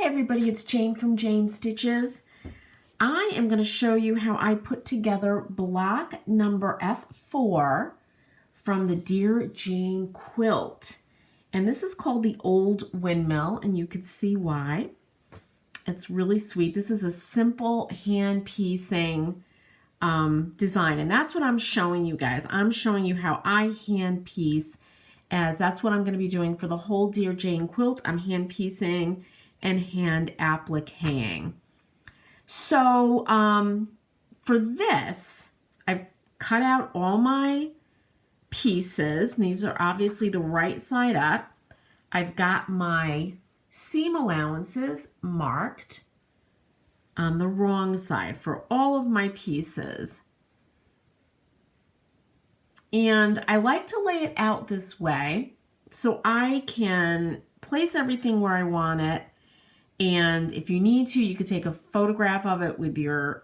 everybody, it's Jane from Jane Stitches. I am going to show you how I put together block number F4 from the Dear Jane Quilt. And this is called the Old Windmill, and you can see why. It's really sweet. This is a simple hand piecing design, and that's what I'm showing you guys. I'm showing you how I hand piece, as that's what I'm going to be doing for the whole Dear Jane Quilt. I'm hand piecing and hand appliquing. So for this, I've cut out all my pieces. And these are obviously the right side up. I've got my seam allowances marked on the wrong side for all of my pieces. And I like to lay it out this way so I can place everything where I want it. And if you need to, you could take a photograph of it with your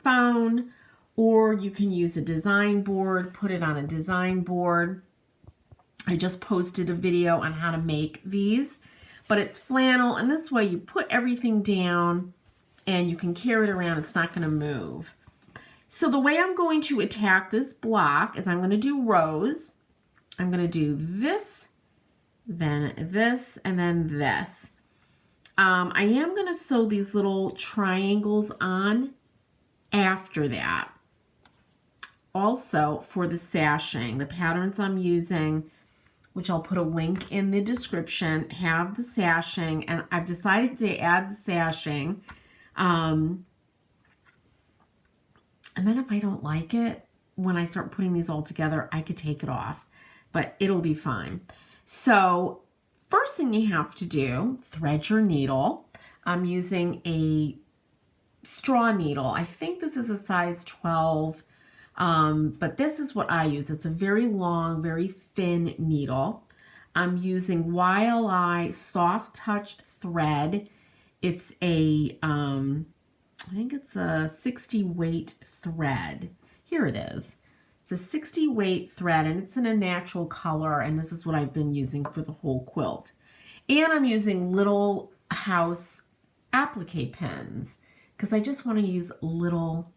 phone, or you can use a design board, put it on a design board. I just posted a video on how to make these, but it's flannel, and this way you put everything down and you can carry it around. It's not going to move. So the way I'm going to attack this block is I'm going to do rows. I'm going to do this, then this, and then this. I am going to sew these little triangles on after that. Also, for the sashing, the patterns I'm using, which I'll put a link in the description, have the sashing, and I've decided to add the sashing. And then if I don't like it, when I start putting these all together, I could take it off, but it'll be fine. So first thing you have to do, thread your needle. I'm using a straw needle. I think this is a size 12, but this is what I use. It's a very long, very thin needle. I'm using YLI Soft Touch thread. It's a, I think it's a 60 weight thread. Here it is. It's a 60 weight thread, and it's in a natural color, and this is what I've been using for the whole quilt. And I'm using Little House applique pins because I just want to use little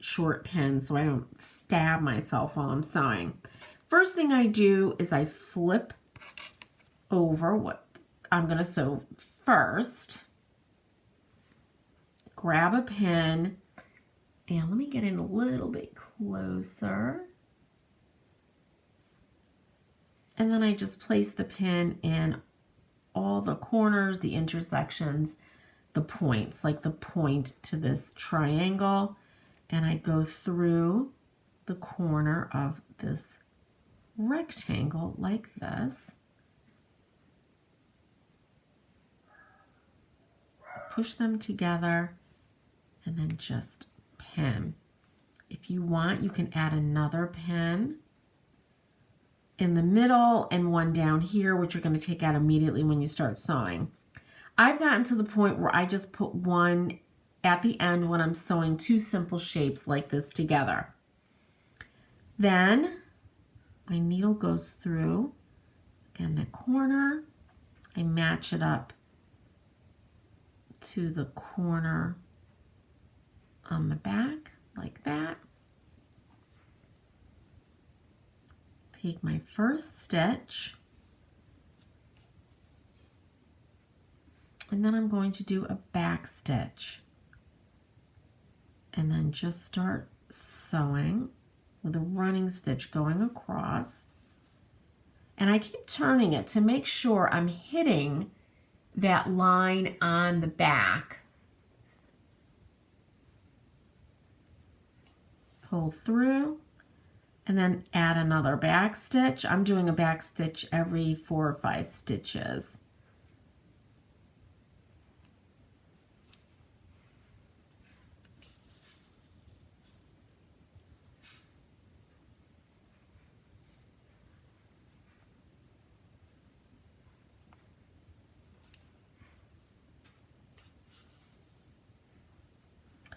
short pins so I don't stab myself while I'm sewing. First thing I do is I flip over what I'm going to sew first. Grab a pin, and let me get in a little bit closer. And then I just place the pin in all the corners, the intersections, the points, like the point to this triangle. And I go through the corner of this rectangle like this. Push them together and then just pin. If you want, you can add another pin in the middle and one down here, which you're going to take out immediately when you start sewing. I've gotten to the point where I just put one at the end when I'm sewing two simple shapes like this together. Then my needle goes through, again, the corner. I match it up to the corner on the back like that. Take my first stitch, and then I'm going to do a back stitch, and then just start sewing with a running stitch going across. And I keep turning it to make sure I'm hitting that line on the back. Pull through and then add another back stitch. I'm doing a back stitch every 4 or 5 stitches.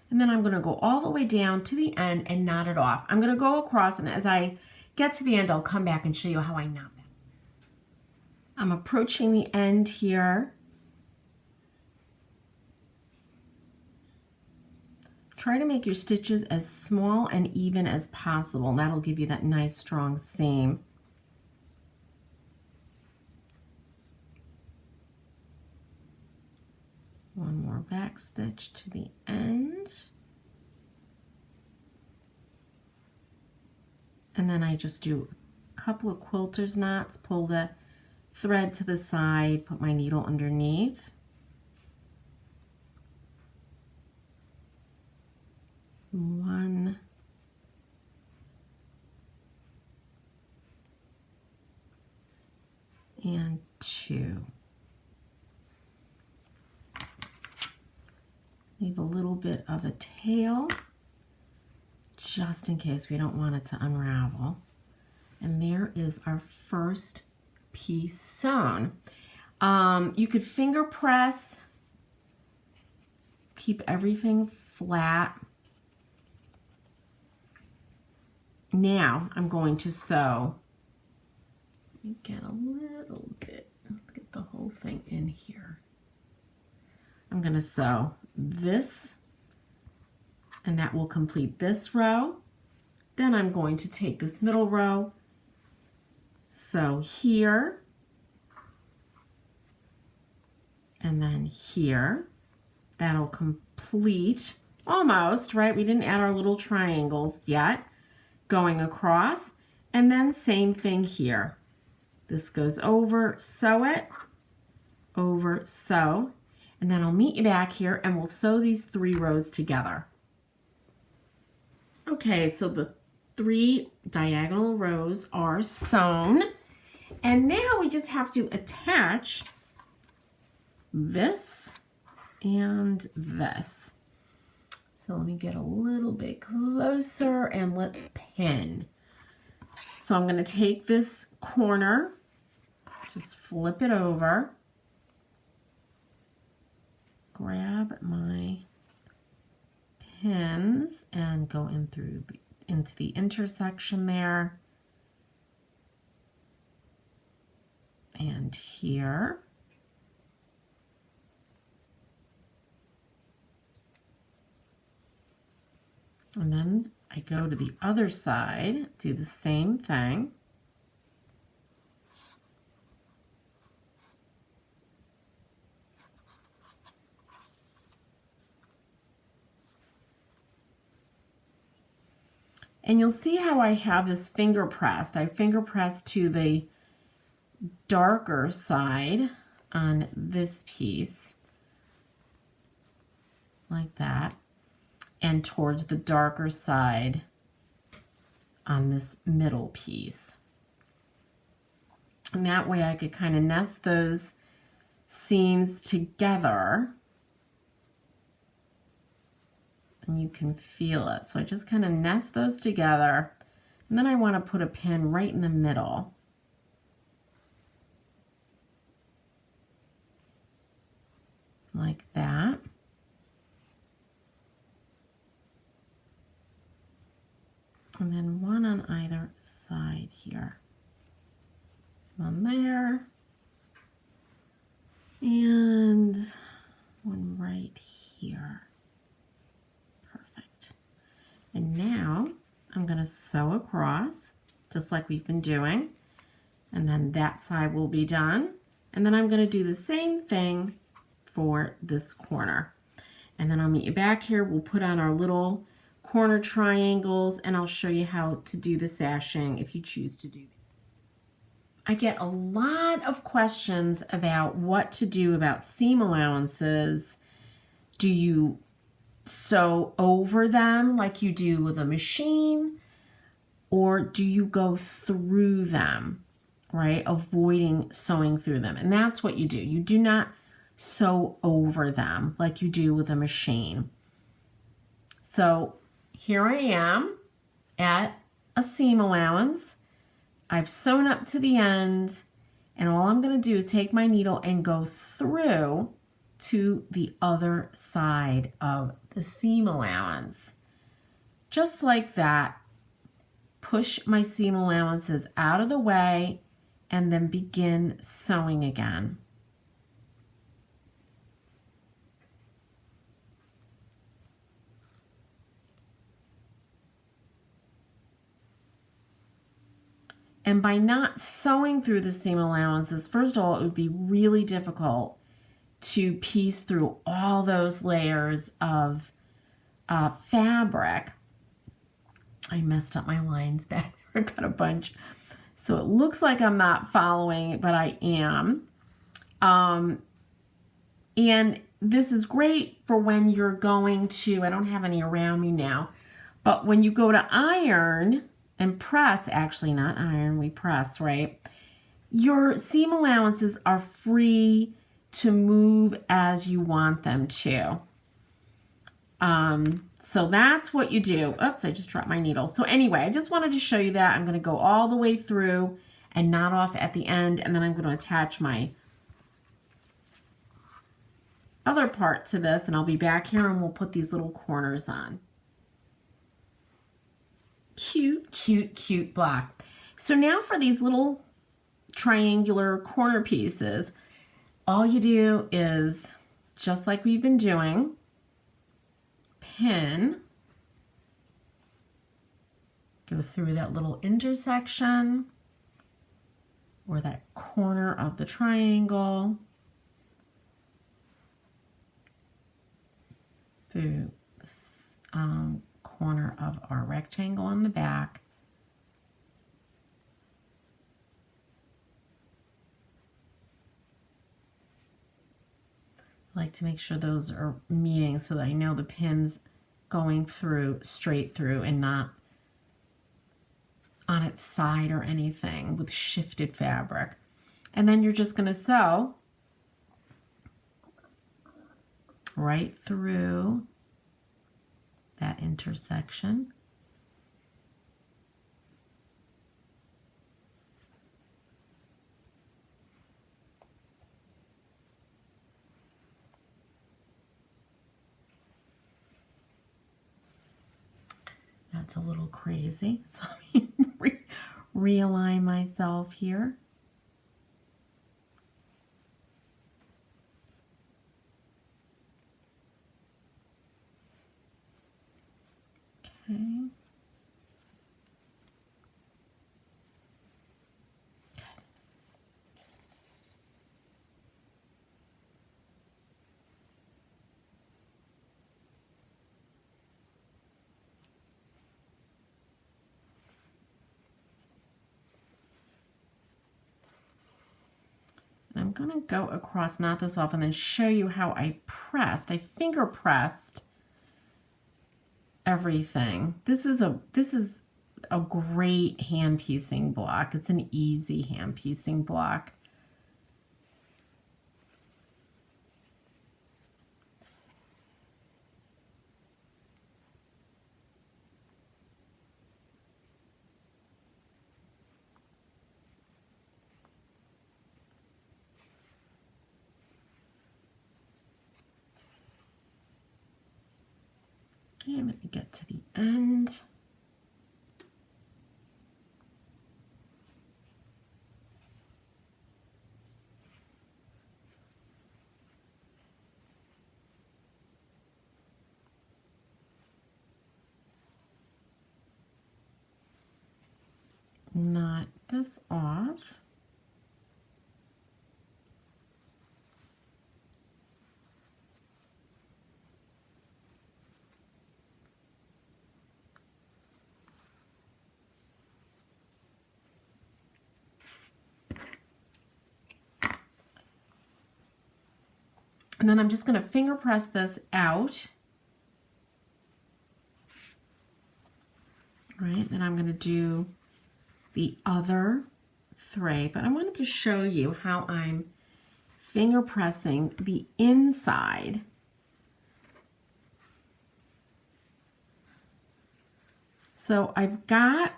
And then I'm going to go all the way down to the end and knot it off. I'm going to go across, and as I get to the end, I'll come back and show you how I knot them. I'm approaching the end here. Try to make your stitches as small and even as possible. That'll give you that nice strong seam. One more back stitch to the end. And then I just do a couple of quilter's knots, pull the thread to the side, put my needle underneath. One. And two. Leave a little bit of a tail just in case we don't want it to unravel. And there is our first piece sewn. You could finger press, keep everything flat. Now I'm going to sew. Let me get a little bit, get the whole thing in here. I'm going to sew this, and that will complete this row. Then I'm going to take this middle row, sew here, and then here. That'll complete, almost, right? We didn't add our little triangles yet, going across, and then same thing here. This goes over, sew it, over, sew, and then I'll meet you back here and we'll sew these 3 rows together. Okay, so the 3 diagonal rows are sewn, and now we just have to attach this and this. So let me get a little bit closer and let's pin. So I'm going to take this corner, just flip it over, grab my pins and go in through into the intersection there and here. And then I go to the other side, do the same thing. And you'll see how I have this finger pressed. I finger pressed to the darker side on this piece, like that, and towards the darker side on this middle piece. And that way I could kind of nest those seams together and you can feel it. So I just kind of nest those together, and then I want to put a pin right in the middle. Like that. And then one on either side here. One there. And one right here. Perfect. And now I'm going to sew across, just like we've been doing. And then that side will be done. And then I'm going to do the same thing for this corner. And then I'll meet you back here. We'll put on our little corner triangles, and I'll show you how to do the sashing if you choose to do that. I get a lot of questions about what to do about seam allowances. Do you sew over them like you do with a machine, or do you go through them, right? Avoiding sewing through them. And that's what you do. You do not sew over them like you do with a machine. So here I am at a seam allowance. I've sewn up to the end, and all I'm going to do is take my needle and go through to the other side of the seam allowance. Just like that, push my seam allowances out of the way and then begin sewing again. And by not sewing through the seam allowances, first of all, it would be really difficult to piece through all those layers of fabric. I messed up my lines back there. I got a bunch. So it looks like I'm not following, but I am. And this is great for when you're going to, I don't have any around me now, but when you go to iron and press, actually not iron, we press, right? Your seam allowances are free to move as you want them to. So that's what you do. Oops, I just dropped my needle. So anyway, I just wanted to show you that. I'm going to go all the way through and knot off at the end, and then I'm going to attach my other part to this, and I'll be back here and we'll put these little corners on. Cute, cute, cute block. So now for these little triangular corner pieces, all you do is, just like we've been doing, pin, go through that little intersection or that corner of the triangle, through this corner of our rectangle on the back, I like to make sure those are meeting so that I know the pin's going through straight through and not on its side or anything with shifted fabric. And then you're just going to sew right through that intersection. That's a little crazy, so let me realign myself here. Okay. I'm going to go across, knot this off, and then show you how I pressed. I finger pressed everything. This is a great hand piecing block. It's an easy hand piecing block. Okay, I'm going to get to the end. Knot this off. And then I'm just going to finger press this out. Right, then I'm going to do the other three, but I wanted to show you how I'm finger pressing the inside. So I've got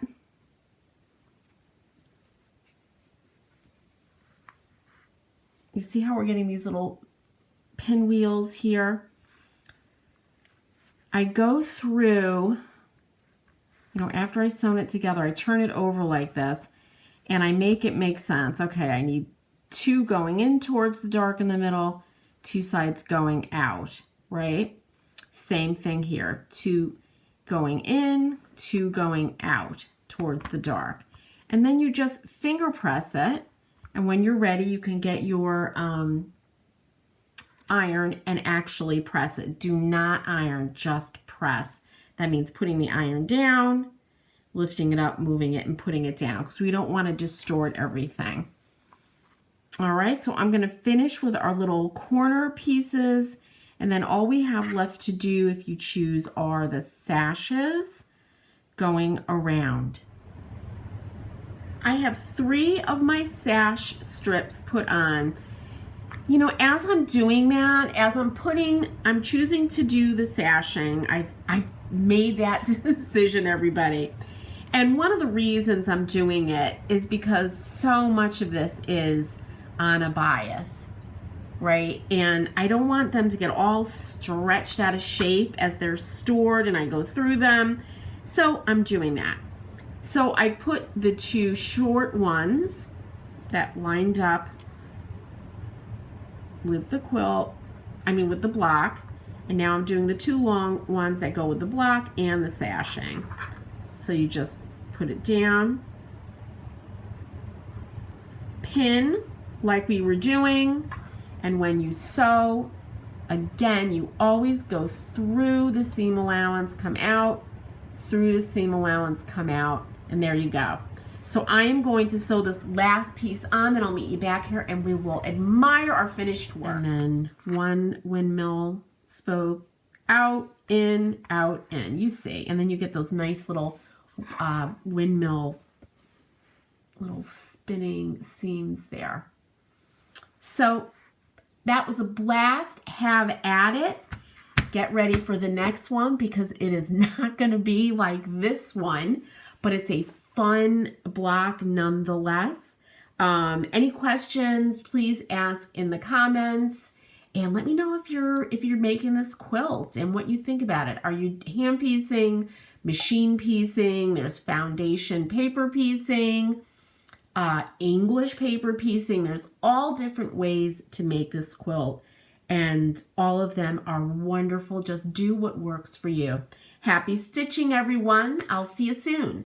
you see how we're getting these little pinwheels here? I go through, you know, after I sewn it together, I turn it over like this and I make it make sense. Okay, I need two going in towards the dark in the middle, two sides going out, right? Same thing here, two going in, two going out towards the dark. And then you just finger press it. And when you're ready, you can get your iron and actually press it. Do not iron, just press. That means putting the iron down, lifting it up, moving it, and putting it down, because we don't want to distort everything. All right, so I'm going to finish with our little corner pieces, and then all we have left to do, if you choose, are the sashes going around. I have 3 of my sash strips put on. You know, as I'm doing that, as I'm choosing to do the sashing, I've made that decision, everybody. And one of the reasons I'm doing it is because so much of this is on a bias, right? And I don't want them to get all stretched out of shape as they're stored and I go through them. So I'm doing that. So I put the 2 short ones that lined up with the quilt, with the block, and now I'm doing the 2 long ones that go with the block and the sashing. So you just put it down, pin like we were doing, and when you sew, again, you always go through the seam allowance, come out, through the seam allowance, come out, and there you go. So I am going to sew this last piece on, then I'll meet you back here and we will admire our finished work. And then 1 windmill spoke, out, in, you see. And then you get those nice little windmill, little spinning seams there. So that was a blast. Have at it. Get ready for the next one, because it is not going to be like this one, but it's a fun block nonetheless. Any questions, please ask in the comments, and let me know if you're making this quilt and what you think about it. Are you hand piecing, machine piecing? There's foundation paper piecing, English paper piecing. There's all different ways to make this quilt, and all of them are wonderful. Just do what works for you. Happy stitching, everyone. I'll see you soon.